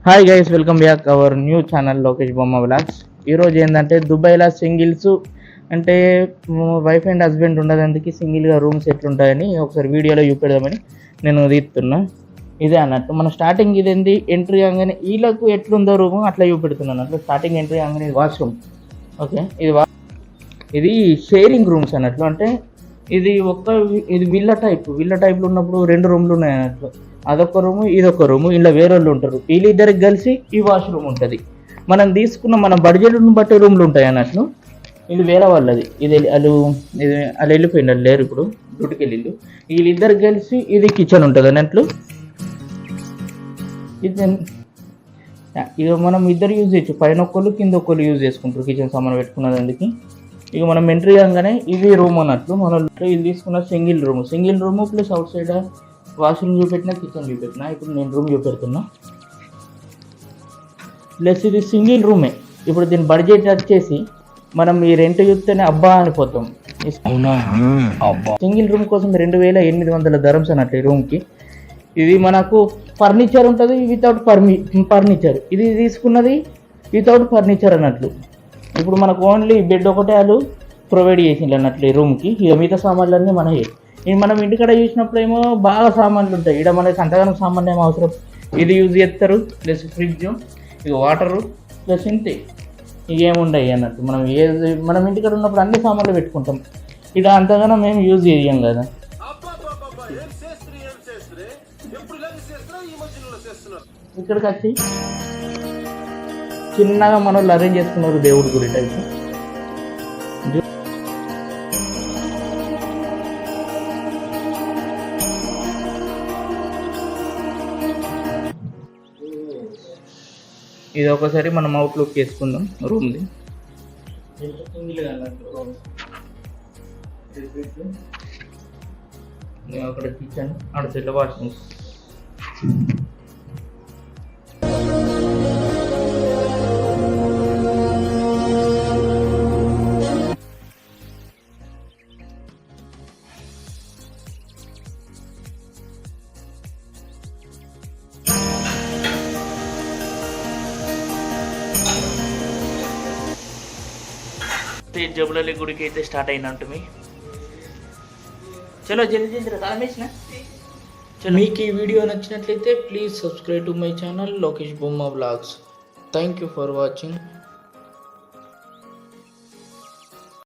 Hi guys, welcome back our new channel Lokesh Bomma blogs. ఈరోజు ఏంటంటే దుబాయ్లో సింగిల్స్ అంటే వైఫ్ అండ్ హస్బెండ్ ఉండదందుకు సింగిల్గా రూమ్స్ ఎట్లుంటాయని ఒకసారి వీడియోలో చూపెడదామని నేను తీస్తున్నా. ఇదే అన్నట్టు మన స్టార్టింగ్ ఇదేంది ఎంట్రీ కాగానే వీళ్ళకు ఎట్లుందో రూము అట్లా చూపెడుతున్నాను. అట్లా స్టార్టింగ్ ఎంట్రీ కాగానే ఇది వాష్రూమ్. ఓకే, ఇది షేరింగ్ రూమ్స్ అన్నట్లు. అంటే ఇది విల్లా టైప్లో ఉన్నప్పుడు 2 రూమ్లు ఉన్నాయి అన్నట్లు. అదొక రూము, ఇదొక రూము. ఇలా వేరే వాళ్ళు ఉంటారు. వీళ్ళిద్దరికి కలిసి ఈ వాష్రూమ్ ఉంటుంది. మనం తీసుకున్న మన బడ్జెట్ను బట్టి రూమ్లు ఉంటాయి అన్నట్లు. ఇది వేరే వాళ్ళది. వాళ్ళు వెళ్ళిపోయింది, వాళ్ళు లేరు ఇప్పుడు, డ్యూటీకి వెళ్ళిండు. వీళ్ళిద్దరికి కలిసి ఇది కిచెన్ ఉంటుంది అన్నట్లు. ఇక మనం ఇద్దరు యూజ్ చేయొచ్చు, పైన ఒక్కళ్ళు కింద ఒక్కళ్ళు యూజ్ చేసుకుంటారు కిచెన్ సామాన్ పెట్టుకున్నదానికి. ఇక మనం ఎంట్రీ కాగానే ఇది రూమ్ అన్నట్లు. మనం ఇది తీసుకున్న single room plus outside washroom చూపెట్టినా, కిచెన్ చూపెట్టినా. ఇప్పుడు నేను రూమ్ చూపెడుతున్నా. ప్లస్ ఇది సింగిల్ రూమే. ఇప్పుడు దీని బడ్జెట్ వచ్చేసి మనం ఈ రెంట్ చూస్తేనే అబ్బా అనిపోతాం. సింగిల్ రూమ్ కోసం 2800 దరమ్స్ అన్నట్టు ఈ రూమ్కి. ఇది మనకు ఫర్నిచర్ ఉంటుంది వితౌట్ ఫర్నిచర్. ఇది తీసుకున్నది వితౌట్ ఫర్నిచర్ అన్నట్లు. ఇప్పుడు మనకు ఓన్లీ బెడ్ ఒకటే వాళ్ళు ప్రొవైడ్ చేసిండ్రు అన్నట్లు ఈ రూమ్కి. ఇక మిగతా సామాన్లన్నీ మనయే. ఇవి మనం ఇంటికాడ చూసినప్పుడు ఏమో బాగా సామాన్లు ఉంటాయి. ఇక్కడ మనకి అంతగానో సామాన్లు ఏమో అవసరం. ఇది యూజ్ చేస్తారు, ప్లస్ ఫ్రిడ్జ్, ఇక వాటరు, ప్లస్ ఇంతే. ఇవేముండయి అన్నట్టు. మనం ఇంటికాడ ఉన్నప్పుడు అన్ని సామాన్లు పెట్టుకుంటాం. ఇక అంతగానో మేము యూజ్ చేయం కదా. ఇక్కడికి వచ్చి చిన్నగా మన వాళ్ళు అరేంజ్ చేసుకున్నారు దేవుడి గురి టైప్. ఇది ఒకసారి మనం అవుట్లుక్ చేసుకుందాం రూమ్ది. అక్కడ కిచెన్, అక్కడ సెట్ వాష్రూమ్. జబులల్లి గుడికి అయితే స్టార్ట్ అయినట్టు. చలో జల్దీ కాలమేసిన. మీకు ఈ వీడియో నచ్చినట్లయితే please subscribe to my channel Lokesh Bomma vlogs. Thank you for watching.